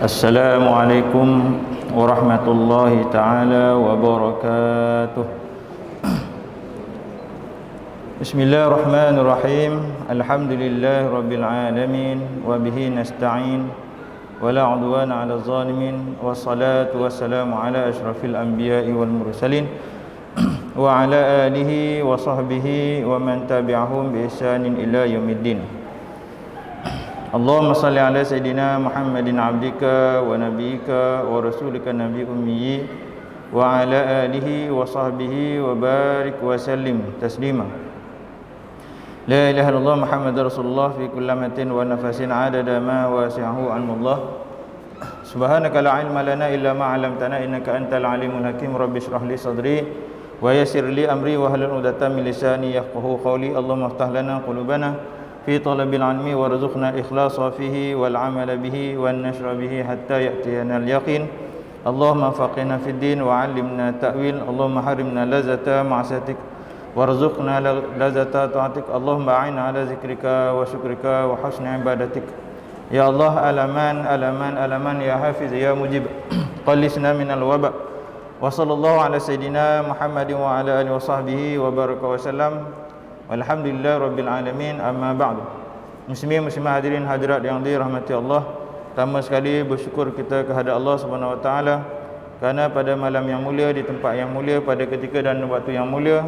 Assalamualaikum warahmatullahi taala wabarakatuh. Bismillahirrahmanirrahim. Alhamdulillahirabbil alamin wa bihi nasta'in wala 'udwana 'alal zalimin wassalatu wassalamu ala asyrafil anbiya'i wal mursalin wa ala alihi wa sahbihi wa man tabi'ahum bi ihsanin ila yaumiddin. Allahumma salli ala Sayyidina Muhammadin abdika wa nabiyika wa rasulika nabi ummi wa ala alihi wa sahbihi wa barik wa sallim taslima. La ilaha illallah Muhammadar Rasulullah fi kulli matin wa nafasin adada ma wasi'ahu anullah. Subhanaka la ilma lana illa ma 'allamtana innaka antal alimul hakim. Rabbi shrah li sadri wa yassir li amri wa hlul 'uqdatam min lisani yafqahu qawli. Allahumma iftah lana qulubana في طلب العلم وارزقنا الإخلاص فيه والعمل به والنشر به حتى يأتينا اليقين. اللهم فقهنا في الدين وعلمنا التأويل. اللهم حرمنا لذة معصيتك وارزقنا لذة طاعتك. اللهم أعنا على ذكرك وشكرك وحسن عبادتك. يا الله ألمان ألمان ألمان يا حافظ يا مجيب قلصنا من الوباء. وصلى الله على سيدنا محمد وعلى آله وصحبه وبارك وسلم. Alhamdulillah Rabbil Alamin. Amma ba'du. Muslimin muslimah hadirin hadirat yang dirahmati Allah, pertama sekali bersyukur kita kepada Allah Subhanahu Wa Taala kerana pada malam yang mulia, di tempat yang mulia, pada ketika dan waktu yang mulia,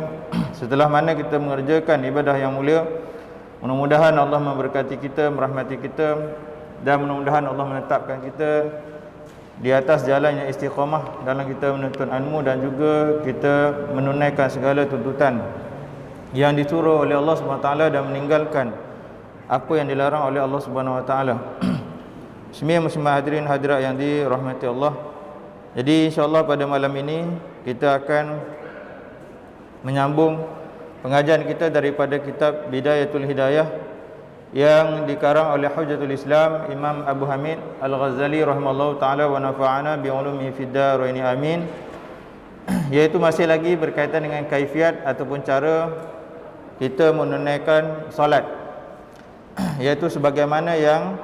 setelah mana kita mengerjakan ibadah yang mulia, mudah-mudahan Allah memberkati kita, merahmati kita, dan mudah-mudahan Allah menetapkan kita di atas jalan yang istiqamah dalam kita menuntut ilmu dan juga kita menunaikan segala tuntutan yang disuruh oleh Allah Subhanahu Wa Taala dan meninggalkan apa yang dilarang oleh Allah Subhanahu Wa Taala. Semua muslimah hadirin hadirat yang dirahmati Allah. Jadi insya-Allah pada malam ini kita akan menyambung pengajian kita daripada kitab Bidayatul Hidayah yang dikarang oleh Hujjatul Islam Imam Abu Hamid Al-Ghazali rahimallahu taala wa nafa'ana bi ulumihi fid dharain amin. Iaitu masih lagi berkaitan dengan kaifiat ataupun cara kita menunaikan solat, iaitu sebagaimana yang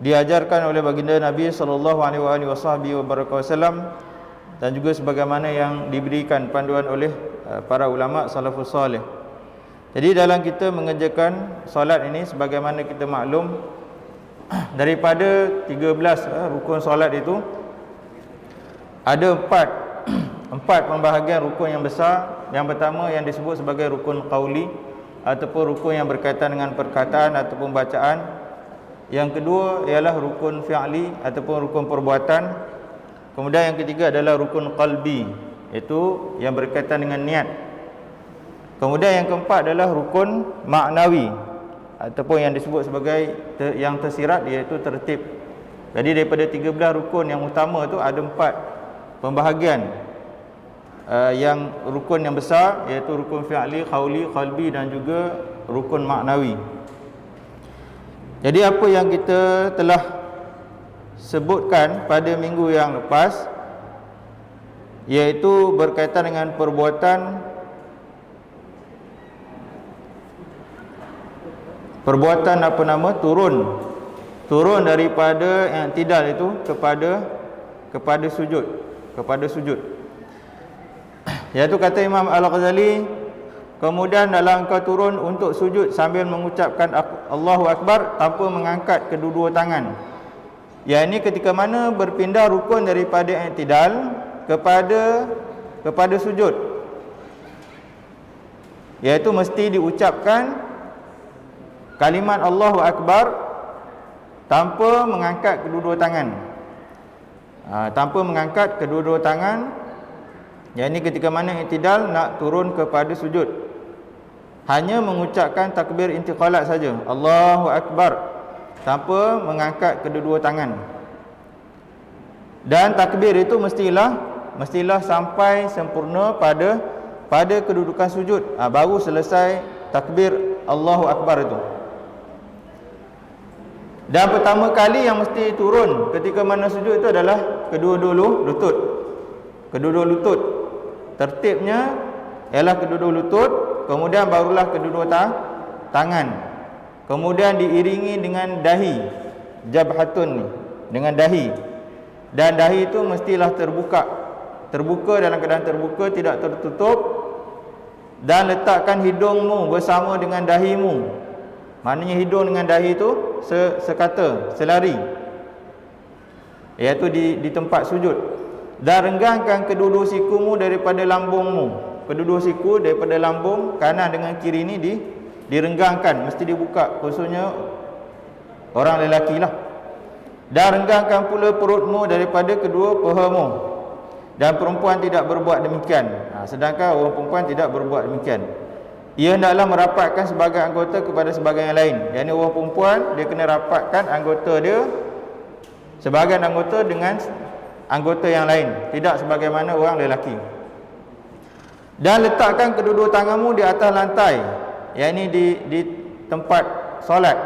diajarkan oleh baginda Nabi sallallahu alaihi wasallam dan juga sebagaimana yang diberikan panduan oleh para ulama salafus salih. Jadi dalam kita mengerjakan solat ini, sebagaimana kita maklum, daripada 13 rukun solat itu ada empat pembahagian rukun yang besar. Yang pertama yang disebut sebagai rukun qauli ataupun rukun yang berkaitan dengan perkataan ataupun bacaan. Yang kedua ialah rukun fi'li ataupun rukun perbuatan. Kemudian yang ketiga adalah rukun qalbi, iaitu yang berkaitan dengan niat. Kemudian yang keempat adalah rukun maknawi ataupun yang disebut sebagai yang tersirat, iaitu tertib. Jadi daripada 13 rukun yang utama itu ada 4 pembahagian. Yang rukun yang besar, iaitu rukun fi'li, qauli, qalbi dan juga rukun maknawi. Jadi apa yang kita telah sebutkan pada minggu yang lepas, iaitu berkaitan dengan perbuatan turun daripada i'tidal itu kepada sujud. Iaitu kata Imam Al-Ghazali, kemudian dalam engkau turun untuk sujud sambil mengucapkan Allahu Akbar tanpa mengangkat kedua-dua tangan. Yang ini ketika mana berpindah rukun daripada i'tidal kepada sujud, iaitu mesti diucapkan kalimat Allahu Akbar tanpa mengangkat kedua-dua tangan. Yang ini ketika mana i'tidal nak turun kepada sujud, hanya mengucapkan takbir intiqalat saja, Allahu Akbar, tanpa mengangkat kedua-dua tangan. Dan takbir itu mestilah sampai sempurna pada kedudukan sujud, baru selesai takbir Allahu Akbar itu. Dan pertama kali yang mesti turun ketika mana sujud itu adalah kedua-dua lutut. Tertibnya ialah kedua-dua lutut, kemudian barulah kedua-dua tangan, kemudian diiringi dengan dahi, jabhatun ni, dengan dahi. Dan dahi itu mestilah terbuka dalam keadaan terbuka, tidak tertutup. Dan letakkan hidungmu bersama dengan dahimu. Maknanya hidung dengan dahi itu sekata, selari, iaitu di tempat sujud. Dan renggangkan kedua-dua sikumu daripada lambungmu. Kedua-dua siku daripada lambung kanan dengan kiri ini direnggangkan, mesti dibuka, khususnya orang lelaki lah. Dan renggangkan pula perutmu daripada kedua pahamu. Dan perempuan tidak berbuat demikian. Sedangkan orang perempuan tidak berbuat demikian. Ia hendaklah merapatkan sebagai anggota kepada sebagai yang lain. Yang ini orang perempuan, dia kena rapatkan anggota dia, sebagian anggota dengan anggota yang lain, tidak sebagaimana orang lelaki. Dan letakkan kedua-dua tanganmu di atas lantai, yang ini di tempat solat,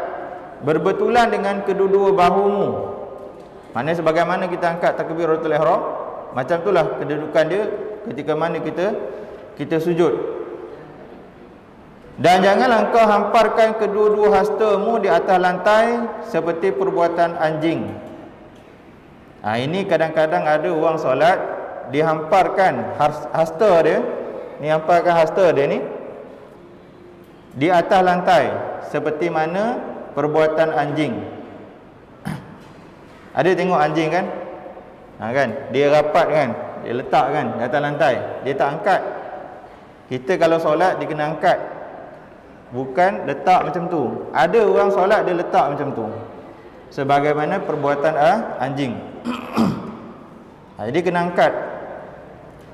berbetulan dengan kedua-dua bahumu. Maknanya sebagaimana kita angkat takbiratul ihram, macam itulah kedudukan dia ketika mana kita sujud. Dan janganlah engkau hamparkan kedua-dua hastamu di atas lantai seperti perbuatan anjing. Ini kadang-kadang ada orang solat dihamparkan hasta dia, hamparkan hasta dia ni di atas lantai seperti mana perbuatan anjing. Ada tengok anjing kan? Kan? Dia rapat kan? Dia letak kan di atas lantai. Dia tak angkat. Kita kalau solat dia kena angkat. Bukan letak macam tu. Ada orang solat dia letak macam tu, sebagaimana perbuatan anjing. Jadi kena angkat.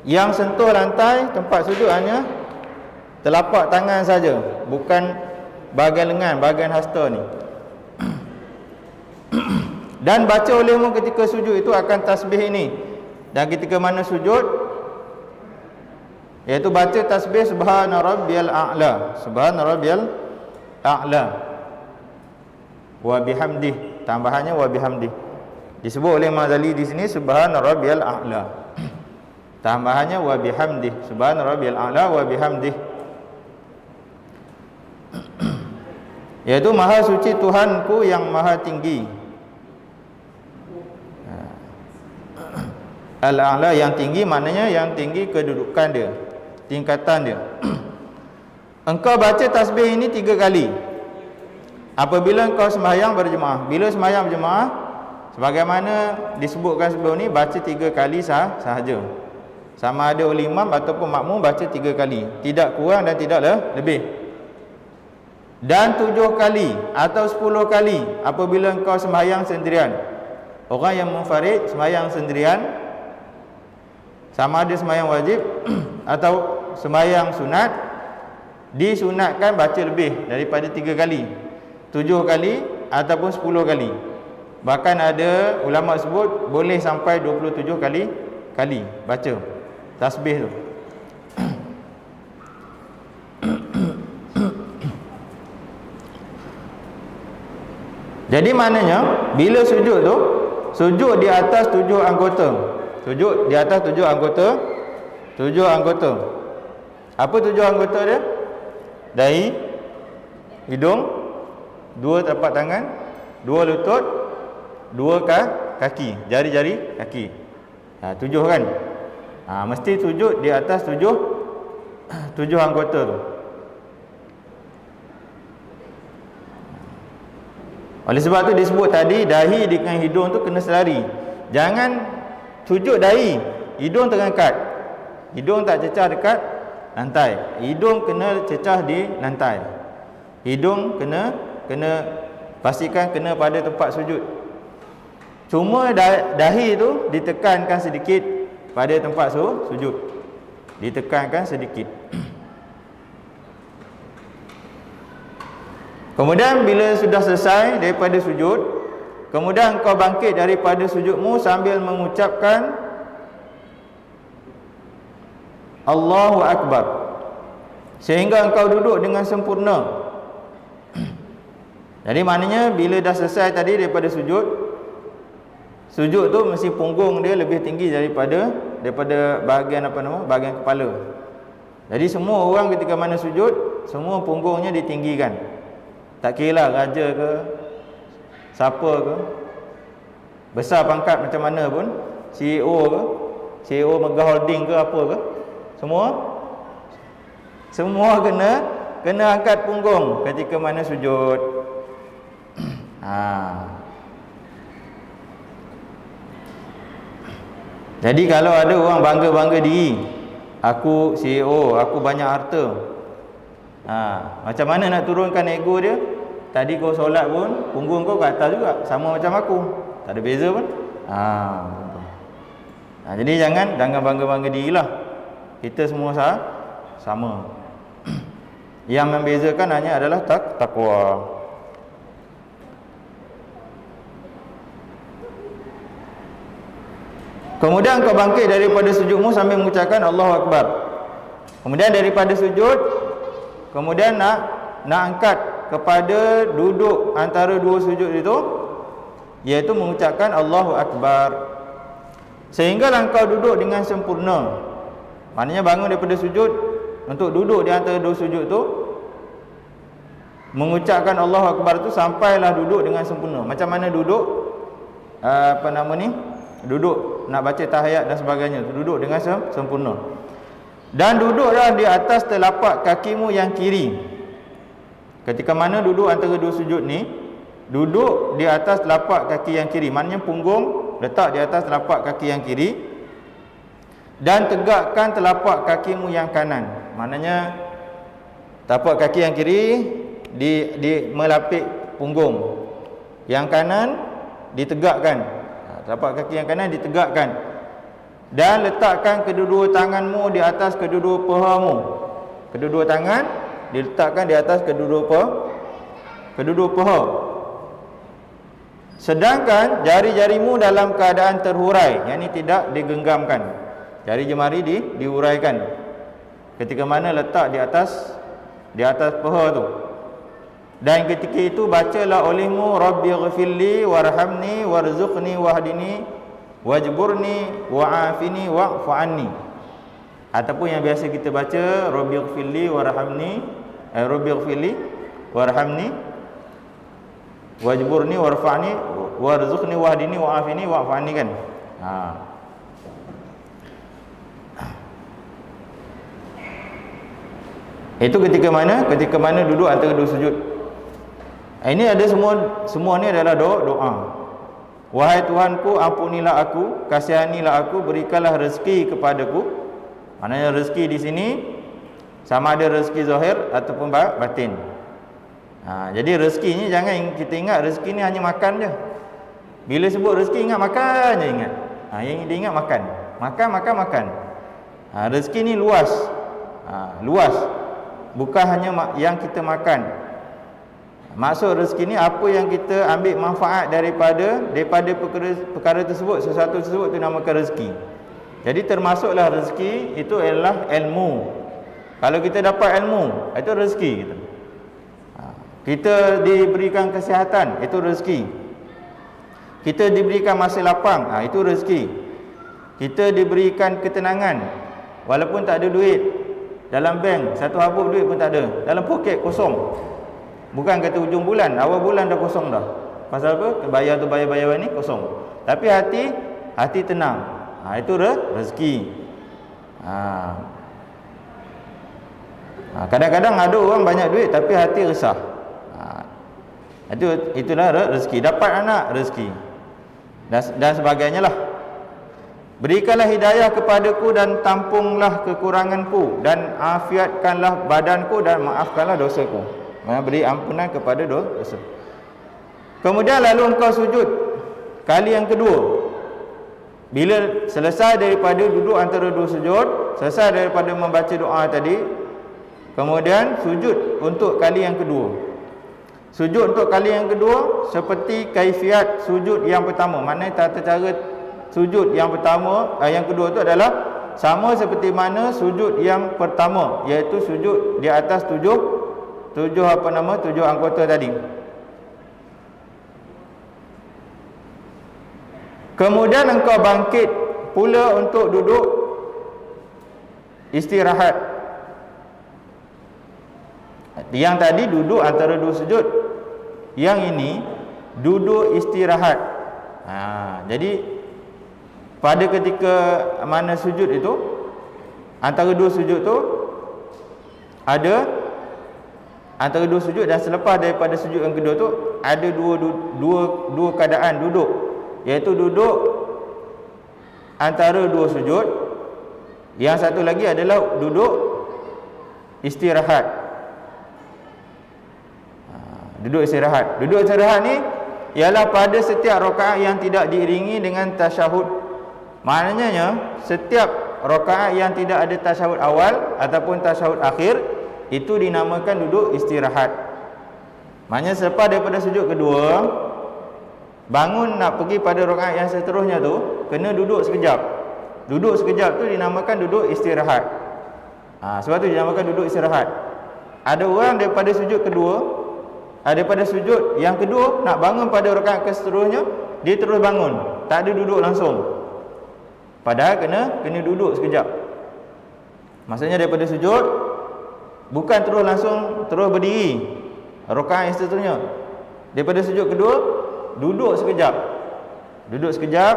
Yang sentuh lantai tempat sujud hanya telapak tangan saja, bukan bahagian lengan, bahagian hasta ni. Dan baca olehmu ketika sujud itu akan tasbih ini. Dan ketika mana sujud, iaitu baca tasbih subhana rabbiyal a'la, subhana rabbiyal a'la wa bihamdih, tambahannya wa bihamdih. Disebut oleh Mazali di sini subhana rabbiyal a'la, tambahannya wa bihamdih, subhana rabbiyal a'la wa bihamdih, iaitu maha suci Tuhanku yang maha tinggi. Al-a'la yang tinggi, maknanya yang tinggi kedudukan dia, tingkatan dia. Engkau baca tasbih ini 3 kali apabila engkau sembahyang berjemaah. Bila sembahyang berjemaah, sebagaimana disebutkan sebelum ni, baca 3 kali sahaja. Sama ada oleh imam ataupun makmum, baca 3 kali, tidak kurang dan tidak lebih. Dan 7 kali atau 10 kali apabila engkau sembahyang sendirian. Orang yang munfarid sembahyang sendirian, sama ada sembahyang wajib atau sembahyang sunat, disunatkan baca lebih daripada 3 kali, 7 kali ataupun 10 kali. Bahkan ada ulama sebut boleh sampai 27 kali baca tasbih tu. Jadi maknanya bila sujud tu, sujud di atas 7 anggota. Sujud di atas 7 anggota. 7 anggota. Apa 7 anggota dia? Dahi, hidung, 2 telapak tangan, 2 lutut, 2 kaki, jari-jari kaki. 7 kan? Mesti sujud di atas 7 anggota tu. Oleh sebab tu disebut tadi dahi dengan hidung tu kena selari. Jangan sujud dahi, hidung terangkat. Hidung tak cecah dekat lantai. Hidung kena cecah di lantai. Hidung kena pastikan kena pada tempat sujud. Cuma dahi tu ditekankan sedikit pada tempat sujud. Ditekankan sedikit. Kemudian bila sudah selesai daripada sujud, kemudian engkau bangkit daripada sujudmu sambil mengucapkan Allahu Akbar, sehingga engkau duduk dengan sempurna. Jadi maknanya bila dah selesai tadi daripada sujud tu mesti punggung dia lebih tinggi daripada bahagian bahagian kepala. Jadi semua orang ketika mana sujud, semua punggungnya ditinggikan. Tak kira lah raja ke siapa ke, besar pangkat macam mana pun, CEO ke, CEO Mega Holding ke apa ke, semua kena angkat punggung ketika mana sujud. Jadi kalau ada orang bangga-bangga diri, aku CEO, aku banyak harta, macam mana nak turunkan ego dia? Tadi kau solat pun punggung kau kat atas juga, sama macam aku, tak ada beza pun. Jadi jangan bangga-bangga dirilah. Kita semua sama. Yang membezakan hanya adalah takwa. Kemudian kau bangkit daripada sujudmu sambil mengucapkan Allahu Akbar. Kemudian daripada sujud, kemudian nak angkat kepada duduk antara dua sujud itu, iaitu mengucapkan Allahu Akbar. Sehinggalah engkau duduk dengan sempurna. Maknanya bangun daripada sujud, untuk duduk di antara dua sujud itu, mengucapkan Allahu Akbar itu sampailah duduk dengan sempurna. Macam mana duduk? Duduk nak baca tahiyat dan sebagainya, duduk dengan sempurna. Dan duduklah di atas telapak kakimu yang kiri. Ketika mana duduk antara dua sujud ni, duduk di atas telapak kaki yang kiri, maknanya punggung letak di atas telapak kaki yang kiri, dan tegakkan telapak kakimu yang kanan. Maknanya telapak kaki yang kiri di melapik punggung, yang kanan ditegakkan. Telapak kaki yang kanan ditegakkan, dan letakkan kedua-dua tanganmu di atas kedua-dua pahamu. Kedua-dua tangan diletakkan di atas kedua-dua paha. Sedangkan jari-jarimu dalam keadaan terhurai, yakni tidak digenggamkan. Jari jemari diuraikan ketika mana letak di atas paha tu. Dan ketika itu bacalah olehmu Rabbighfirli warhamni warzuqni wahdini wajburni wa'afini wa'fu anni. Ataupun yang biasa kita baca Rabbighfirli warhamni wajburni warfa'ni warzuqni wahdini wa'afini wa'fu anni kan. Itu ketika mana duduk antara dua sujud. Ini ada semua ni adalah doa. Wahai Tuhanku, ampunilah aku, kasihanilah aku, berikanlah rezeki kepadaku. Maknanya rezeki di sini sama ada rezeki zahir ataupun batin. Jadi rezeki ni jangan kita ingat rezeki ni hanya makan je. Bila sebut rezeki ingat makan je ingat. Yang dia ingat makan. Makan. Rezeki ni luas. Luas. Bukan hanya yang kita makan. Maksud rezeki ni apa yang kita ambil manfaat daripada perkara tersebut, sesuatu tersebut, itu namakan rezeki. Jadi termasuklah rezeki itu adalah ilmu. Kalau kita dapat ilmu, itu rezeki kita. Kita diberikan kesihatan, itu rezeki. Kita diberikan masa lapang, itu rezeki. Kita diberikan ketenangan, walaupun tak ada duit dalam bank, satu habuk duit pun tak ada, dalam poket kosong. Bukan kata ujung bulan, awal bulan dah kosong dah. Pasal apa? Bayar tu bayar ni kosong. Tapi hati tenang. Itu rezeki. Kadang-kadang ada orang banyak duit tapi hati resah. Itulah rezeki. Dapat anak, rezeki. Dan sebagainya lah. Berikanlah hidayah kepadaku dan tampunglah kekuranganku, dan afiatkanlah badanku dan maafkanlah dosaku. Beri ampunan kepada dosa. Kemudian lalu engkau sujud kali yang kedua. Bila selesai daripada duduk antara dua sujud, selesai daripada membaca doa tadi, kemudian sujud untuk kali yang kedua. Sujud untuk kali yang kedua seperti kaifiat sujud yang pertama. Maknanya tata cara sujud yang pertama, yang kedua itu adalah sama seperti mana sujud yang pertama, iaitu sujud di atas tujuh anggota tadi. Kemudian engkau bangkit pula untuk duduk istirahat. Yang tadi duduk antara dua sujud, yang ini duduk istirahat. Jadi pada ketika mana sujud itu, antara dua sujud tu ada, antara dua sujud dan selepas daripada sujud yang kedua tu ada dua keadaan duduk, iaitu duduk antara dua sujud. Yang satu lagi adalah duduk istirahat. Duduk istirahat. Duduk istirahat ni ialah pada setiap rakaat yang tidak diiringi dengan tasyahud. Maknanya setiap rakaat yang tidak ada tasyahud awal ataupun tasyahud akhir itu dinamakan duduk istirahat. Maknanya selepas daripada sujud kedua, bangun nak pergi pada rakaat yang seterusnya tu, kena duduk sekejap. Duduk sekejap tu dinamakan duduk istirahat. Sebab tu dinamakan duduk istirahat. Ada orang daripada sujud kedua, daripada sujud yang kedua nak bangun pada rakaat ke seterusnya, dia terus bangun, tak ada duduk langsung. Padahal kena duduk sekejap. Maksudnya daripada sujud bukan terus langsung terus berdiri rakaat yang seterusnya. Daripada sujud kedua duduk sekejap. Duduk sekejap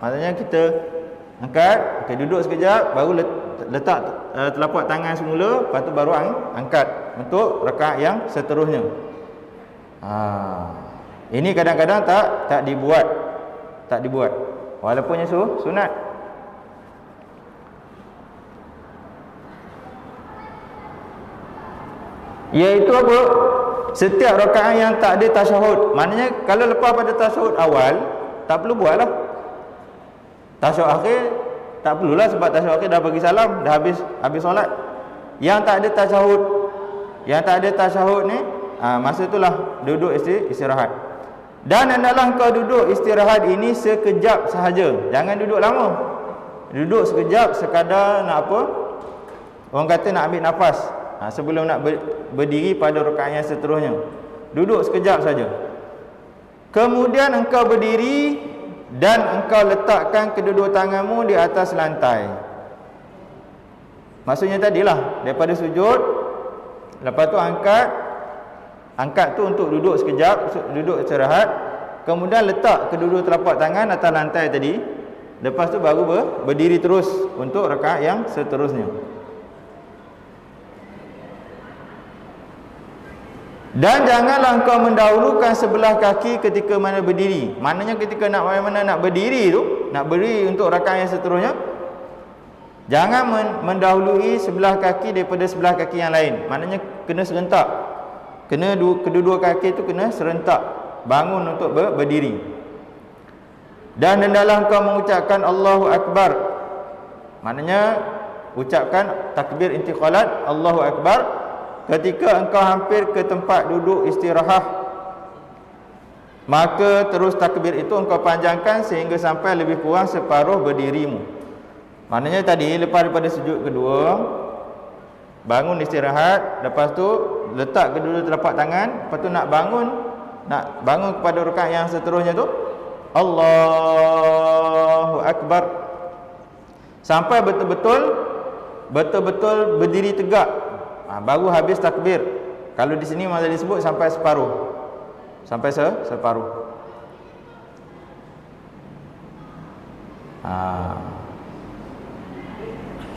maksudnya kita angkat, duduk sekejap, baru letak telapak tangan semula, lepas tu baru angkat untuk rakaat yang seterusnya. Ini kadang-kadang tak dibuat walaupun yang sunat. Iaitu apa? Setiap rakaat yang tak ada tasyahud. Maknanya kalau lepas pada tasyahud awal tak perlu buatlah. Tasyahud akhir tak perlulah, sebab tasyahud akhir dah bagi salam, dah habis solat. Yang tak ada tasyahud ni, masa itulah duduk istirahat. Dan hendaklah kau duduk istirahat ini sekejap sahaja. Jangan duduk lama. Duduk sekejap sekadar nak apa? Orang kata nak ambil nafas, sebelum nak berdiri pada rakaat yang seterusnya. Duduk sekejap saja. Kemudian engkau berdiri dan engkau letakkan kedua-dua tanganmu di atas lantai. Maksudnya tadilah daripada sujud, lepas tu angkat tu untuk duduk sekejap, duduk istirahat, kemudian letak kedua-dua telapak tangan atas lantai tadi, lepas tu baru berdiri terus untuk rakaat yang seterusnya. Dan janganlah engkau mendahulukan sebelah kaki ketika mana berdiri. Maknanya ketika nak berdiri tu, nak berdiri untuk rakaat yang seterusnya, jangan mendahului sebelah kaki daripada sebelah kaki yang lain. Maknanya kena serentak. Kedua-dua kaki itu kena serentak bangun untuk berdiri. Dan hendaklah engkau mengucapkan Allahu Akbar. Maknanya ucapkan takbir intiqalat Allahu Akbar ketika engkau hampir ke tempat duduk istirahat. Maka terus takbir itu engkau panjangkan sehingga sampai lebih kurang separuh berdirimu. Maknanya tadi lepas daripada sujud kedua, bangun istirahat, lepas tu letak kedua telapak tangan, lepas tu nak bangun kepada rakaat yang seterusnya tu Allahu Akbar, sampai betul-betul berdiri tegak, baru habis takbir. Kalau di sini malah disebut sampai separuh. Sampai separuh.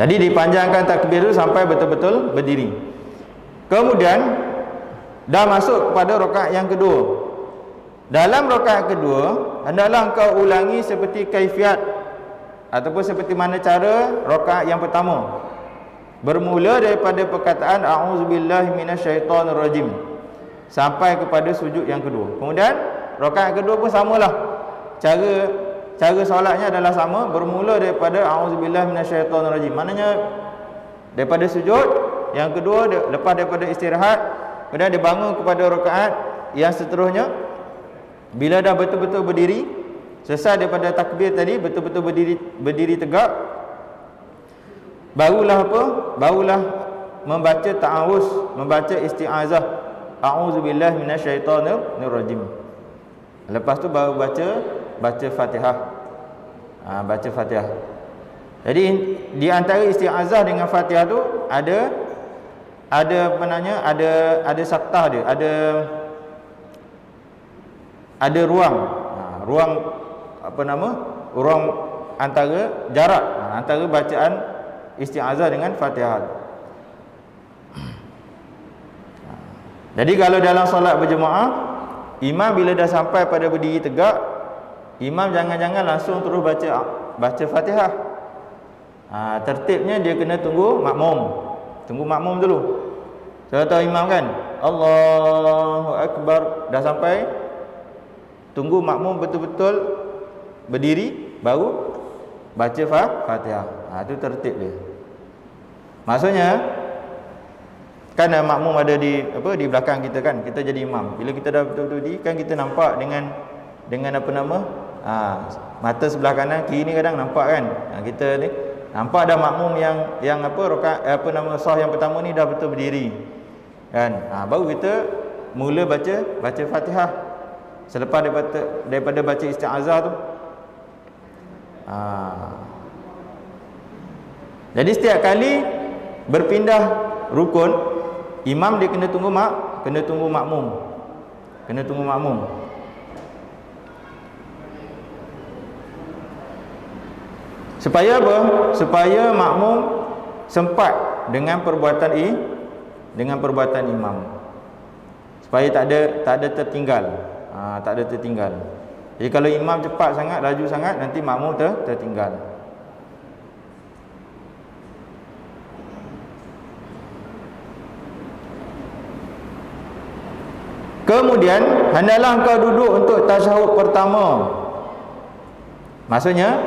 Jadi dipanjangkan takbir itu sampai betul-betul berdiri. Kemudian dah masuk kepada rakaat yang kedua. Dalam rakaat kedua, hendaklah engkau ulangi seperti kaifiat ataupun seperti mana cara rakaat yang pertama. Bermula daripada perkataan a'udzubillahi minasyaitonirrajim sampai kepada sujud yang kedua. Kemudian rakaat kedua pun samalah. Cara solatnya adalah sama, bermula daripada a'udzubillahi minasyaitonirrajim. Maknanya daripada sujud yang kedua, lepas daripada istirahat, kemudian dia bangun kepada rakaat yang seterusnya. Bila dah betul-betul berdiri, selesai daripada takbir tadi, betul-betul berdiri tegak, barulah membaca ta'awuz, membaca isti'azah, a'udzubillahi minasyaitonirrajim. Lepas tu baru baca Fatihah. Baca Fatihah. Jadi di antara isti'azah dengan Fatihah tu ada saktah dia, ada ruang apa nama, ruang antara jarak antara bacaan isti'azah dengan Fatihah. Jadi kalau dalam solat berjemaah, imam bila dah sampai pada berdiri tegak, imam jangan-jangan langsung terus baca Fatihah. Tertibnya dia kena tunggu makmum dulu. Saya tahu imam kan, Allahu Akbar, dah sampai, tunggu makmum betul-betul berdiri baru baca Fatihah. Itu tertib dia. Maksudnya kan makmum ada di belakang kita kan, kita jadi imam. Bila kita dah betul-betul berdiri kan, kita nampak dengan apa nama, mata sebelah kanan kiri ni kadang nampak kan. Kita ni nampak dah makmum yang sah yang pertama ni dah betul berdiri kan. Baru kita mula baca Fatihah selepas daripada baca isti'azah tu. Jadi setiap kali berpindah rukun, imam dia kena tunggu makmum. Supaya apa? Supaya makmum sempat dengan perbuatan imam. Supaya tak ada tertinggal. Tak ada tertinggal. Jadi kalau imam cepat sangat, laju sangat, nanti makmum tertinggal. Kemudian hendaklah engkau duduk untuk tasyahud pertama. Maksudnya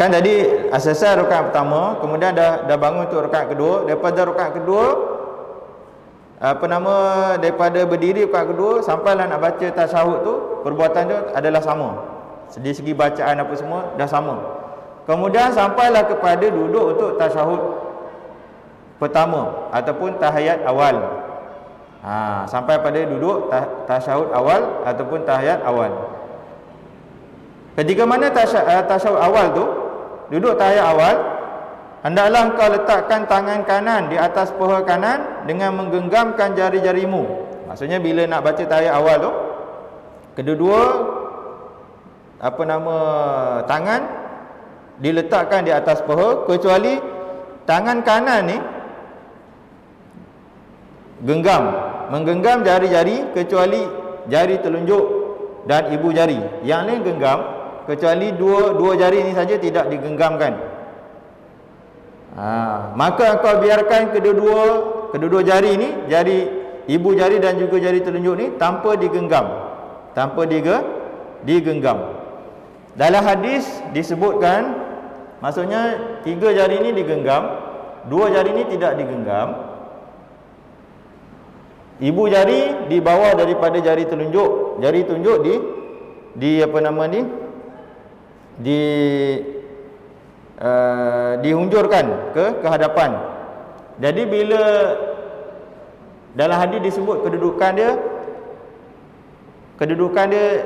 kan tadi selesai rakaat pertama, kemudian dah bangun untuk rakaat kedua. Daripada rakaat kedua, daripada berdiri rakaat kedua sampailah nak baca tasyahud tu, perbuatan tu adalah sama. Dari segi bacaan apa semua dah sama. Kemudian sampailah kepada duduk untuk tasyahud pertama ataupun tahiyat awal. Sampai pada duduk tasyahud awal ataupun tahiyat awal. Ketika mana tasyahud awal tu, duduk tahiyat awal, hendaklah engkau letakkan tangan kanan di atas paha kanan dengan menggenggamkan jari-jarimu. Maksudnya bila nak baca tahiyat awal tu, kedua-dua tangan diletakkan di atas paha, kecuali tangan kanan ni menggenggam jari-jari, kecuali jari telunjuk dan ibu jari. Yang lain genggam, kecuali dua jari ini saja tidak digenggamkan. Maka engkau biarkan kedua jari ini, jari ibu jari dan juga jari telunjuk ni tanpa digenggam. Dalam hadis disebutkan, maksudnya 3 jari ini digenggam, 2 jari ini tidak digenggam. Ibu jari di bawah daripada jari telunjuk, jari tunjuk dihunjurkan ke hadapan. Jadi bila dalam hadis disebut kedudukan dia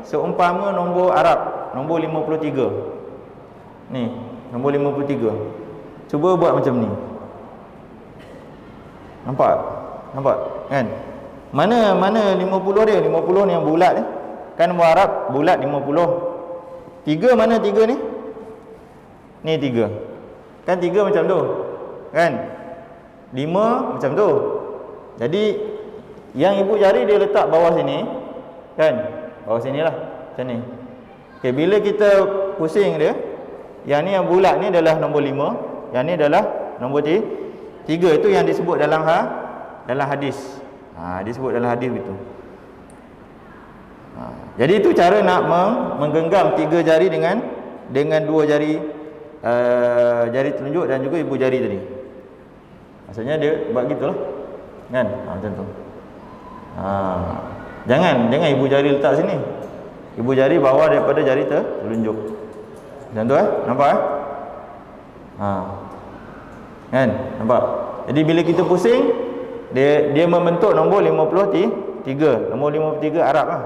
seumpama nombor Arab, nombor 53. Ni, nombor 53. Cuba buat macam ni. Nampak kan? Mana 50 dia? 50 ni yang bulat ni. Kan nombor Arab bulat 50. 3 mana 3 ni? Ni 3. Kan 3 macam tu. Kan? 5 macam tu. Jadi yang ibu jari dia letak bawah sini. Kan? Bawah sinilah. Macam ni. Okey, bila kita pusing dia, yang ni yang bulat ni adalah nombor 5, yang ni adalah nombor 3. Itu yang disebut dalam hadis. Disebut dalam hadis begitu. Jadi itu cara nak menggenggam 3 jari dengan 2 jari jari telunjuk dan juga ibu jari tadi. Maksudnya dia buat gitulah. Kan? Macam tu. Jangan ibu jari letak sini. Ibu jari bawah daripada jari telunjuk. Macam tu nampak Kan? Nampak? Jadi bila kita pusing, dia membentuk nombor 53. Nombor 53 Arab lah.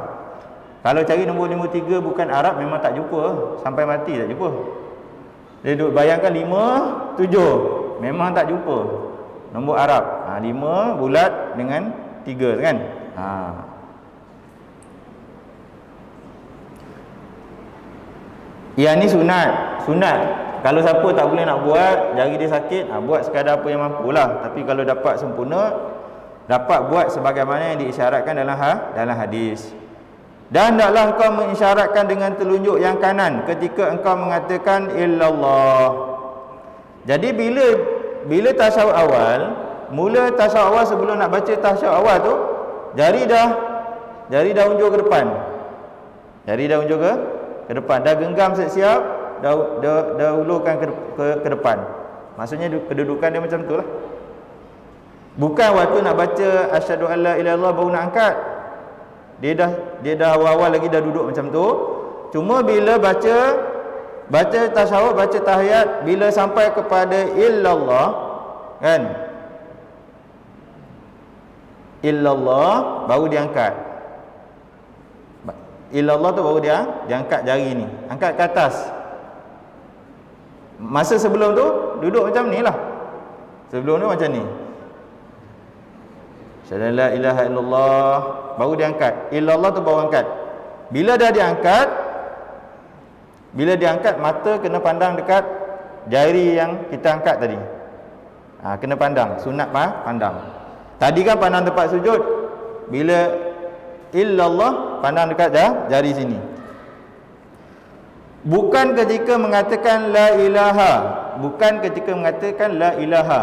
Kalau cari nombor 53 bukan Arab, memang tak jumpa. Sampai mati tak jumpa. Dia bayangkan 5, 7, memang tak jumpa nombor Arab. 5 bulat dengan 3 kan. Yang ni sunat. Sunat. Kalau siapa tak boleh nak buat, jari dia sakit, buat sekadar apa yang mampulah. Tapi kalau dapat sempurna, dapat buat sebagaimana yang diisyaratkan dalam hadis. Dan hendaklah engkau mengisyaratkan dengan telunjuk yang kanan ketika engkau mengatakan illallah. Jadi bila tasyahud awal, mula tasyahud awal sebelum nak baca tasyahud awal tu, jari dah unjuk ke depan. Jari dah unjuk ke depan. Dah genggam siap-siap, dah ulurkan ke depan. Maksudnya kedudukan dia macam tu lah. Bukan waktu nak baca asyhadu alla ilaha illallah baru nak angkat. Dia dah awal-awal lagi dah duduk macam tu. Cuma bila baca tasyahud, baca tahiyat, bila sampai kepada illallah, kan? Illallah baru diangkat. Illallah tu baru dia angkat jari ni, angkat ke atas. Masa sebelum tu duduk macam ni lah. Sebelum tu macam ni. Asyhadu la ilaha illallah baru diangkat. Illallah tu baru angkat. Bila dah diangkat, mata kena pandang dekat jari yang kita angkat tadi. Kena pandang, sunat pandang. Tadi kan pandang tempat sujud. Bila illallah pandang dekat jari sini. Bukan ketika mengatakan la ilaha,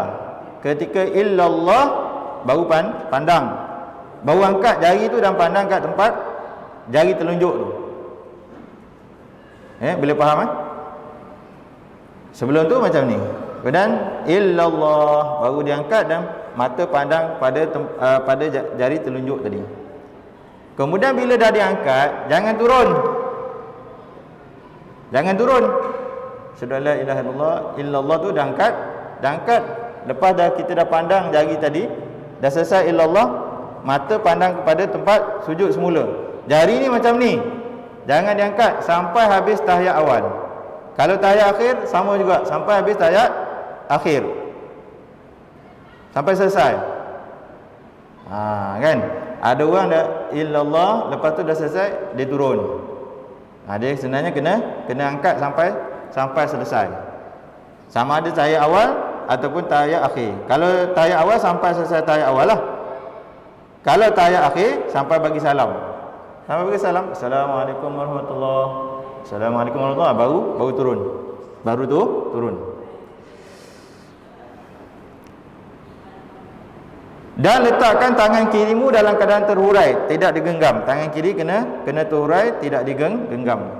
ketika illallah baru pandang, baru angkat jari tu dan pandang kat tempat jari telunjuk tu. Boleh faham Sebelum tu macam ni. Dan illallah baru diangkat dan mata pandang pada jari telunjuk tadi. Kemudian bila dah diangkat, jangan turun. Asyhadu alla ilaha illallah tu dah angkat. Lepas kita dah pandang jari tadi, dah selesai illallah, mata pandang kepada tempat sujud semula. Jari ni macam ni, jangan diangkat sampai habis tahiyat awal. Kalau tahiyat akhir sama juga, sampai habis tahiyat akhir, sampai selesai. Kan? Ada orang dah illallah, lepas tu dah selesai, dia turun. Dia sebenarnya kena angkat sampai selesai. Sama ada tahiyat awal ataupun tahiyat akhir. Kalau tahiyat awal sampai selesai tahiyat awal lah. Kalau tahiyat akhir sampai bagi salam. Assalamualaikum warahmatullahi. Assalamualaikum warahmatullahi. Baru turun. Baru tu turun. Dan letakkan tangan kirimu dalam keadaan terhurai, tidak digenggam. Tangan kiri kena terhurai, tidak digenggam.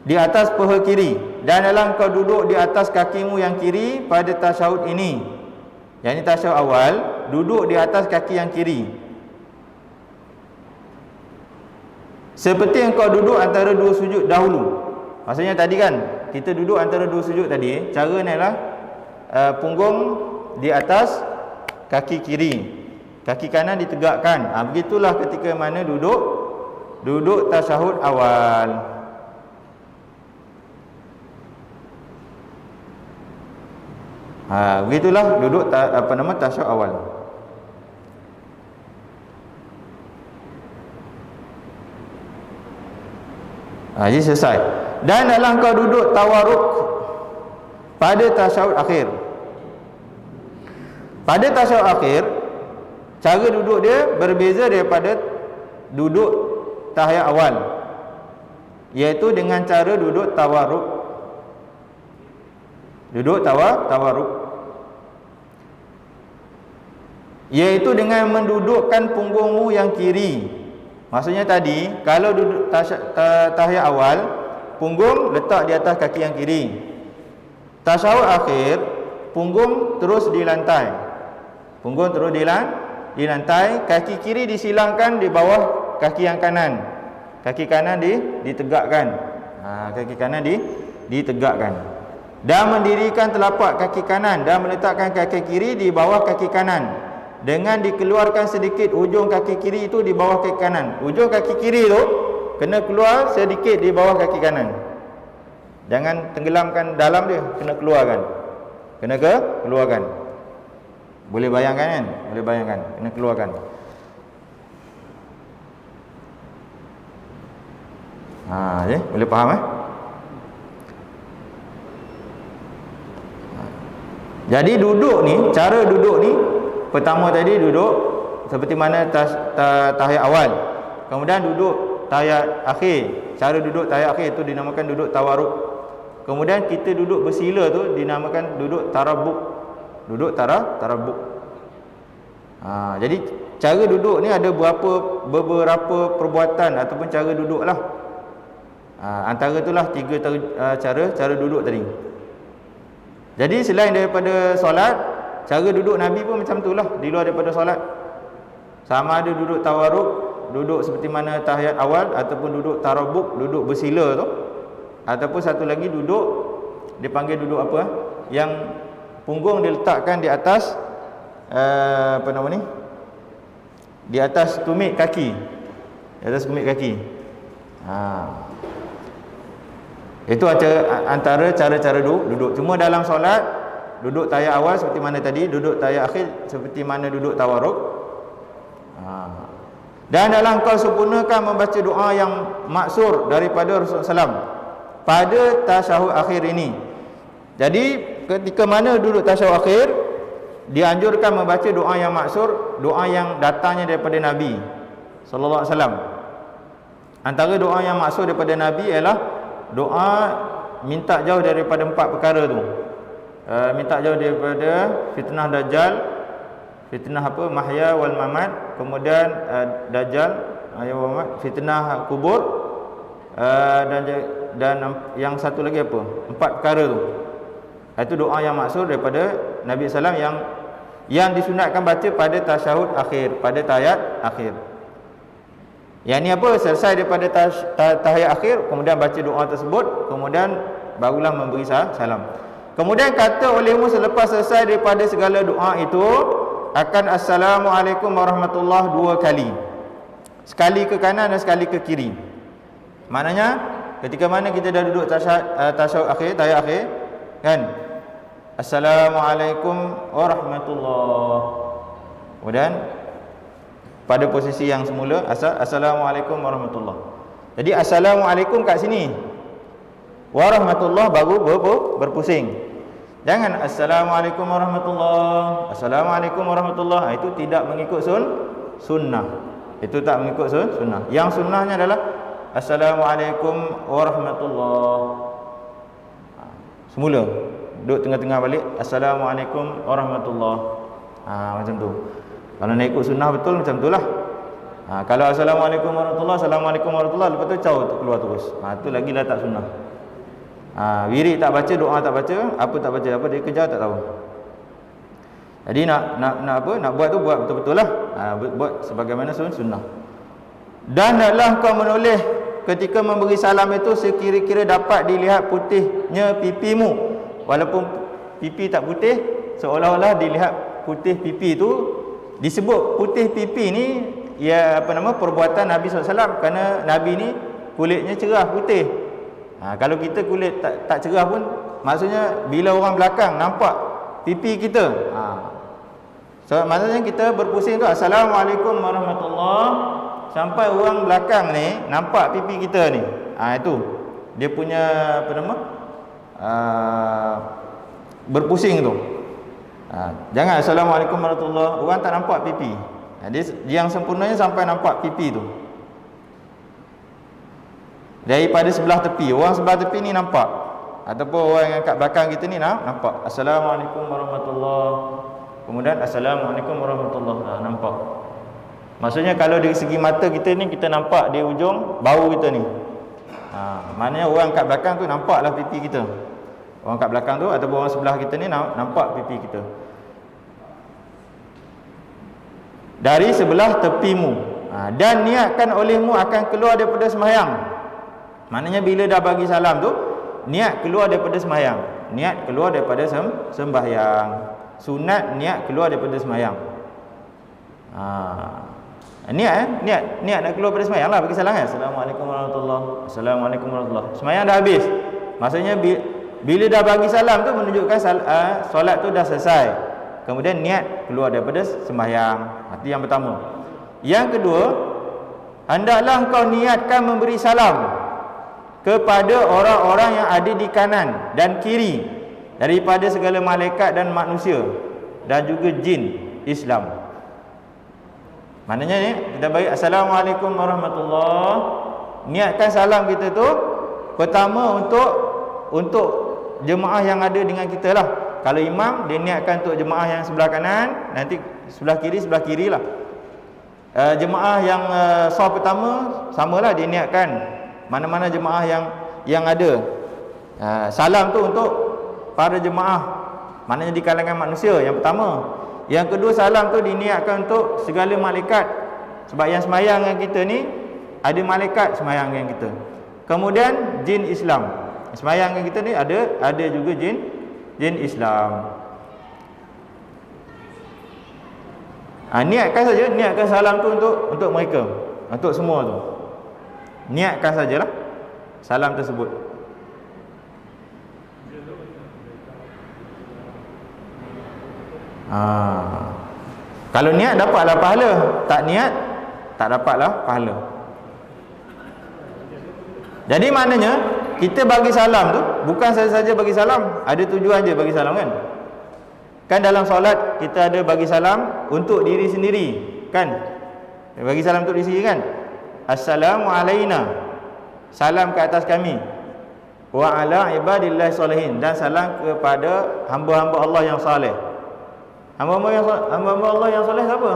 Di atas paha kiri. Dan dalam kau duduk di atas kakimu yang kiri pada tasyahud ini. Yang ini tasyahud awal, duduk di atas kaki yang kiri. Seperti yang kau duduk antara dua sujud dahulu. Maksudnya tadi kan, kita duduk antara dua sujud tadi, cara ni adalah punggung di atas kaki kiri, kaki kanan ditegakkan. Begitulah ketika mana duduk tasyahud awal. Begitulah duduk tasyahud awal. Jadi selesai. Dan dalam kau duduk tawarruk pada tasyahud akhir. Pada tasyahud akhir, cara duduk dia berbeza daripada duduk tahiyat awal, iaitu dengan cara duduk tawarruk. Tawarruk iaitu dengan mendudukkan punggungmu yang kiri. Maksudnya tadi, kalau duduk tahiyat awal, punggung letak di atas kaki yang kiri. Tasyahud akhir, punggung terus di lantai. Di lantai, kaki kiri disilangkan di bawah kaki yang kanan. Kaki kanan ditegakkan. Kaki kanan ditegakkan. Dan mendirikan telapak kaki kanan dan meletakkan kaki kiri di bawah kaki kanan. Dengan dikeluarkan sedikit ujung kaki kiri itu di bawah kaki kanan. Ujung kaki kiri itu kena keluar sedikit di bawah kaki kanan. Jangan tenggelamkan dalam dia, kena keluarkan. Keluarkan. Boleh bayangkan kan? Kena keluarkan. Boleh faham Jadi duduk ni, cara duduk ni, pertama tadi duduk seperti mana tahiyat awal. Kemudian duduk tahiyat akhir. Cara duduk tahiyat akhir itu dinamakan duduk tawarruk. Kemudian kita duduk bersila tu dinamakan duduk tarabbuk. Duduk tarabbuk. Jadi cara duduk ni ada beberapa perbuatan ataupun cara duduklah. Antara itulah tiga cara duduk tadi. Jadi selain daripada solat, cara duduk Nabi pun macam itulah di luar daripada solat. Sama ada duduk tawarruk, duduk seperti mana tahiyat awal, ataupun duduk tarabbuk, duduk bersila tu, ataupun satu lagi duduk dipanggil duduk apa? Yang punggung diletakkan di atas di atas tumit kaki. Di atas tumit kaki. Itu antara cara-cara duduk. Cuma dalam solat, duduk tahiyat awal seperti mana tadi, duduk tahiyat akhir seperti mana duduk tawarruk. Dan dalam kau sempurnakan membaca doa yang maksur daripada Rasulullah SAW pada tasyahud akhir ini. Jadi ketika mana duduk tasyahud akhir, dianjurkan membaca doa yang maksur, doa yang datangnya daripada Nabi sallallahu alaihi wasallam. Antara doa yang maksur daripada Nabi ialah doa minta jauh daripada 4 perkara tu. Minta jauh daripada fitnah dajjal, fitnah mahya wal mamat, kemudian dajjal, fitnah kubur, dan yang satu lagi 4 perkara tu. Itu doa yang maksud daripada Nabi SAW yang disunatkan baca pada tasyahud akhir, pada tahiyat akhir. Yang ni selesai daripada tahiyat akhir, kemudian baca doa tersebut, kemudian barulah memberi salam. Kemudian kata olehmu selepas selesai daripada segala doa itu akan Assalamualaikum warahmatullahi 2 kali. Sekali ke kanan dan sekali ke kiri. Maknanya ketika mana kita dah duduk tasyahud akhir, tahiyat akhir, kan? Assalamualaikum warahmatullahi. Kemudian pada posisi yang semula Assalamualaikum warahmatullahi. Jadi Assalamualaikum kat sini, warahmatullahi baru berpusing. Jangan Assalamualaikum warahmatullahi, Assalamualaikum warahmatullahi. Itu tidak mengikut sunnah. Itu tak mengikut sunnah. Yang sunnahnya adalah Assalamualaikum warahmatullahi. Semula duduk tengah-tengah balik Assalamualaikum warahmatullahi. Macam tu. Kalau nak ikut sunnah betul macam itulah. Kalau Assalamualaikum warahmatullahi, Assalamualaikum warahmatullahi, lepas tu keluar terus. Tu lagi dah tak sunnah. Wirid tak baca, doa tak baca, apa tak baca, apa dia kejar tak tahu. Jadi nak buat tu buat betul-betul lah. Buat sebagaimana sunnah. Dan hendaklah kau menoleh ketika memberi salam itu sekira-kira dapat dilihat putihnya pipimu. Walaupun pipi tak putih, seolah-olah dilihat putih pipi tu. Disebut putih pipi ni perbuatan Nabi SAW, kerana Nabi ni kulitnya cerah putih. Kalau kita kulit tak cerah pun, maksudnya bila orang belakang nampak pipi kita, so maksudnya kita berpusing tu Assalamualaikum warahmatullahi, sampai orang belakang ni nampak pipi kita ni. Itu dia punya berpusing tu. Jangan Assalamualaikum warahmatullahi, orang tak nampak pipi. Yang sempurnanya sampai nampak pipi tu. Daripada sebelah tepi, orang sebelah tepi ni nampak, ataupun orang yang kat belakang kita ni nampak Assalamualaikum warahmatullahi, kemudian Assalamualaikum warahmatullahi, nampak. Maksudnya kalau dari segi mata kita ni, kita nampak di ujung bau kita ni. Maknanya orang kat belakang tu nampaklah pipi kita. Orang kat belakang tu ataupun orang sebelah kita ni nampak pipi kita dari sebelah tepimu. Dan niatkan olehmu akan keluar daripada sembahyang. Maknanya bila dah bagi salam tu, niat keluar daripada sembahyang. Niat keluar daripada sembahyang. Sunat niat keluar daripada sembahyang. Niat nak keluar daripada sembahyang lah bagi salam kan. Assalamualaikum warahmatullahi, Assalamualaikum warahmatullahi. Sembahyang dah habis. Maksudnya bila dah bagi salam tu menunjukkan solat tu dah selesai. Kemudian niat keluar daripada sembahyang. Itu yang pertama. Yang kedua, hendaklah engkau niatkan memberi salam kepada orang-orang yang ada di kanan dan kiri daripada segala malaikat dan manusia dan juga jin Islam. Maknanya ni kita bagi Assalamualaikum warahmatullahi. Niatkan salam kita tu pertama untuk jemaah yang ada dengan kita lah. Kalau imam, dia niatkan untuk jemaah yang sebelah kanan, nanti sebelah kiri lah. Jemaah yang saf pertama samalah, dia niatkan mana-mana jemaah yang ada. Salam tu untuk para jemaah, maknanya di kalangan manusia yang pertama. Yang kedua, salam tu diniatkan untuk segala malaikat, sebab yang semayang dengan kita ni ada malaikat semayang dengan kita. Kemudian jin Islam, semayang dengan kita ni ada juga jin Islam. Niatkan saja, niatkan salam tu untuk mereka, untuk semua tu. Niatkan sajalah salam tersebut. Kalau niat dapatlah pahala, tak niat tak dapatlah pahala. Jadi maknanya kita bagi salam tu bukan saja bagi salam, ada tujuan je bagi salam kan. Kan dalam solat kita ada bagi salam untuk diri sendiri kan. Bagi salam untuk diri sendiri kan. Assalamu alaina, salam ke atas kami. Wa ala ibadillahi salihin, dan salam kepada hamba-hamba Allah yang saleh. Hamba-hamba Allah yang soleh siapa?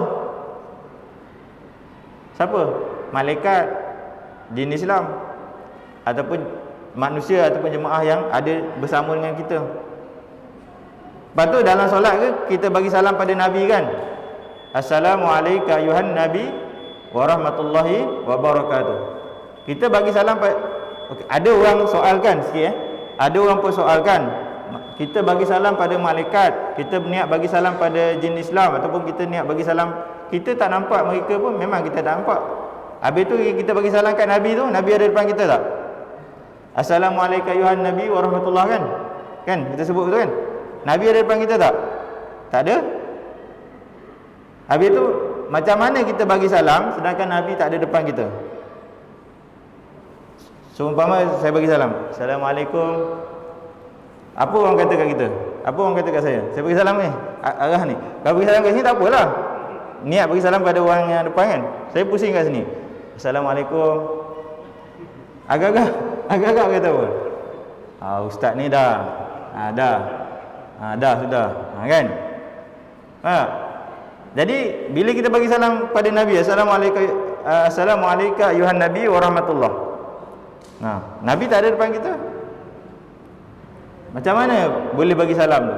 Siapa? Malaikat, jin Islam, ataupun manusia, ataupun jemaah yang ada bersama dengan kita. Lepas tu dalam solat ke kita bagi salam pada Nabi kan? Assalamualaikum ayuhan Nabi warahmatullahi wabarakatuh. Kita bagi salam okay. Ada orang soalkan sikit Ada orang pun soalkan, kita bagi salam pada malaikat, kita niat bagi salam pada jin Islam, ataupun kita niat bagi salam, kita tak nampak mereka pun, memang kita tak nampak. Habis tu kita bagi salam kat Nabi tu, Nabi ada depan kita tak? Assalamualaikum ayuhan Nabi warahmatullahi kan? Kan kita sebut betul kan? Nabi ada depan kita tak? Tak ada. Habis tu macam mana kita bagi salam sedangkan Nabi tak ada depan kita? Seumpama saya bagi salam, Assalamualaikum. Apa orang kata kat kita? Apa orang kata kat saya? Saya bagi salam ni, arah ni. Kalau bagi salam kat sini tak apalah. Niat bagi salam pada orang yang depan kan. Saya pusing kat sini. Assalamualaikum. Agak-agak kata apa? Ustaz ni dah. Dah sudah. Kan? Jadi bila kita bagi salam pada Nabi, Assalamualaikum ayuhan Nabi warahmatullahi. Nabi tak ada depan kita. Macam mana boleh bagi salam tu?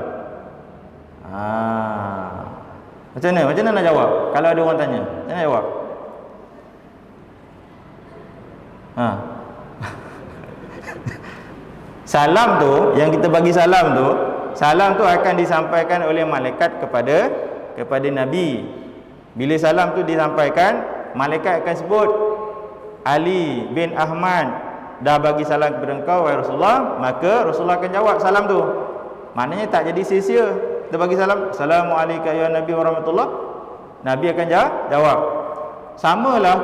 Macam mana nak jawab? Kalau ada orang tanya, macam mana jawab? Salam tu, yang kita bagi salam tu akan disampaikan oleh malaikat kepada Nabi. Bila salam tu disampaikan, malaikat akan sebut, Ali bin Ahmad dah bagi salam kepada engkau wahai Rasulullah, maka Rasulullah akan jawab salam tu. Maknanya tak jadi sia-sia kita bagi salam, Assalamualaikum ya Nabi warahmatullah, Nabi akan jawab. Samalah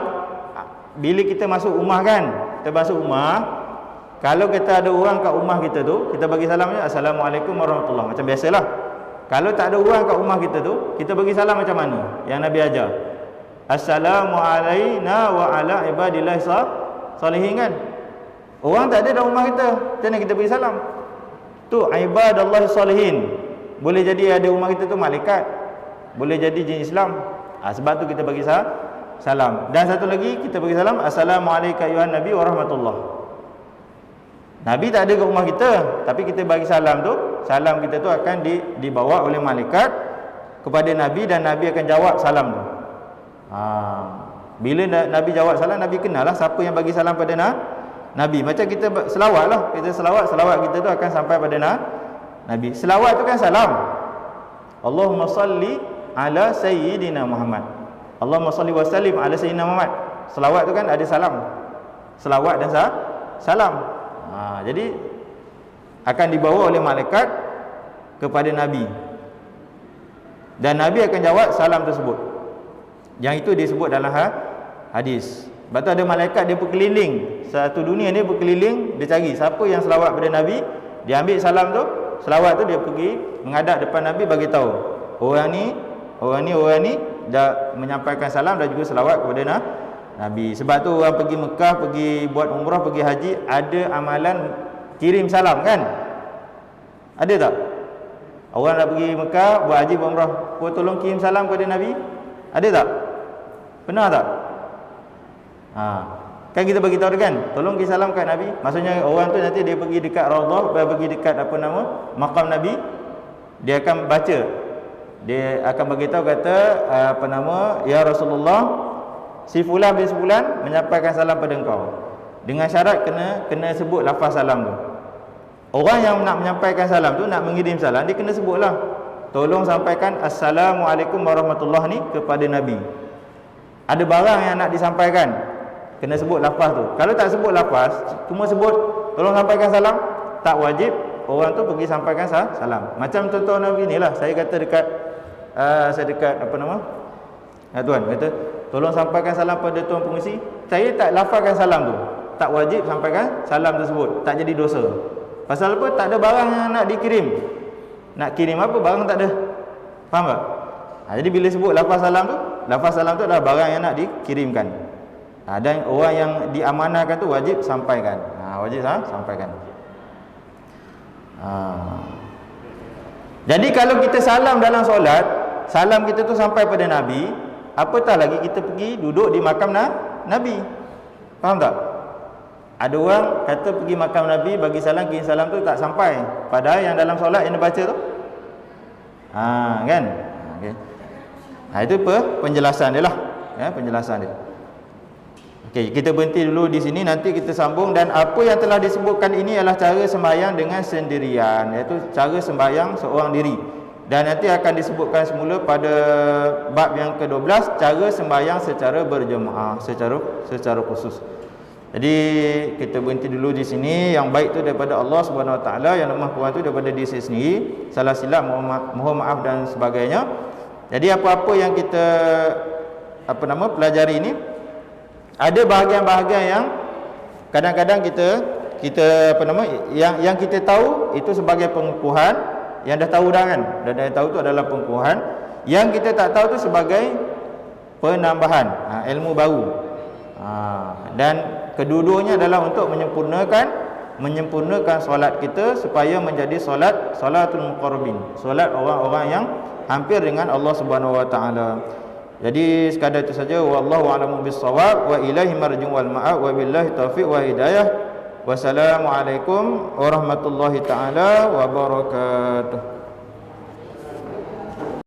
bila kita masuk rumah kan, kita masuk rumah, kalau kita ada orang kat rumah kita tu, kita bagi salamnya Assalamualaikum warahmatullah, macam biasalah. Kalau tak ada orang kat rumah kita tu, kita bagi salam macam mana yang Nabi ajar? Assalamualaikum wa ala ibadillahi salihin kan. Orang tak ada dalam rumah kita, macam mana kita bagi salam? Tu ibadallahi salihin. Boleh jadi ada rumah kita tu malaikat, boleh jadi jin Islam. Sebab tu kita bagi salam. Dan satu lagi kita bagi salam, Assalamualaikum ayuhan Nabi warahmatullah. Nabi tak ada kat rumah kita, tapi kita bagi salam tu, salam kita tu akan dibawa oleh malaikat kepada Nabi, dan Nabi akan jawab salam tu. Bila Nabi jawab salam, Nabi kenal lah siapa yang bagi salam pada Nabi. Macam kita selawat lah, kita selawat kita tu akan sampai pada Nabi. Selawat tu kan salam. Allahumma salli ala sayyidina Muhammad, Allahumma salli wa sallim ala sayyidina Muhammad. Selawat tu kan ada salam, selawat dan salam. Jadi akan dibawa oleh malaikat kepada Nabi, dan Nabi akan jawab salam tersebut. Yang itu disebut dalam hadis. Sebab tu ada malaikat dia berkeliling. Satu dunia ni berkeliling, dia cari siapa yang selawat pada Nabi, dia ambil salam tu, selawat tu dia pergi menghadap depan Nabi bagi tahu. Orang ni dah menyampaikan salam dan juga selawat kepada Nabi. Sebab tu orang pergi Mekah, pergi buat umrah, pergi haji, ada amalan kirim salam kan? Ada tak? Orang nak pergi Mekah, buat haji, buat umrah, tolong kirim salam kepada Nabi. Ada tak? Pernah tak? Kan kita bagi tahu kan, tolong kirim salam kat Nabi. Maksudnya orang tu nanti dia pergi dekat Raudhah, pergi dekat maqam Nabi, dia akan baca, dia akan bagi tahu kata ya Rasulullah, si fulan bin fulan menyampaikan salam pada engkau. Dengan syarat kena sebut lafaz salam tu. Orang yang nak menyampaikan salam tu, nak mengirim salam, dia kena sebutlah, tolong sampaikan Assalamualaikum warahmatullahi ni kepada Nabi. Ada barang yang nak disampaikan, kena sebut lafaz tu. Kalau tak sebut lafaz, cuma sebut tolong sampaikan salam, tak wajib orang tu pergi sampaikan salam. Macam contoh Nabi ni lah, saya kata dekat tuan kata tolong sampaikan salam pada tuan pengurusi, saya tak lafazkan salam tu, tak wajib sampaikan salam tersebut, tak jadi dosa. Pasal apa? Tak ada barang yang nak dikirim. Nak kirim apa? Barang tak ada. Faham tak? Jadi bila sebut lafaz salam tu adalah barang yang nak dikirimkan. Dan orang yang diamanahkan tu wajib sampaikan. Wajib sampaikan. Jadi kalau kita salam dalam solat, salam kita tu sampai pada Nabi, apatah lagi kita pergi duduk di makam Nabi. Faham tak? Ada orang kata pergi makam Nabi, bagi salam, kirim salam tu tak sampai, padahal yang dalam solat yang dia baca tu kan. Okay. Itu penjelasan dia lah, penjelasan dia. Okey, kita berhenti dulu di sini, nanti kita sambung. Dan apa yang telah disebutkan ini adalah cara sembahyang dengan sendirian, iaitu cara sembahyang seorang diri. Dan nanti akan disebutkan semula pada bab yang ke-12, cara sembahyang secara berjemaah, secara khusus. Jadi kita berhenti dulu di sini. Yang baik tu daripada Allah Subhanahu Wa Taala, yang lemah kurang tu daripada diri sendiri. Salah silap, mohon maaf dan sebagainya. Jadi apa-apa yang kita pelajari ini, ada bahagian-bahagian yang kadang-kadang kita yang kita tahu itu sebagai pengukuhan, yang dah tahu dah kan, dah tahu tu adalah pengukuhan. Yang kita tak tahu tu sebagai penambahan, ilmu baru. Dan kedua-duanya adalah untuk menyempurnakan solat kita supaya menjadi salatul muqarrabin, solat orang-orang yang hampir dengan Allah Subhanahu Wa Taala. Jadi sekadar itu saja. Wallahu a'lamu bis-shawab, wa ilaihi marji'u wal ma'ab, wa billahi taufiq wa hidayah. Wassalamualaikum warahmatullahi taala wabarakatuh.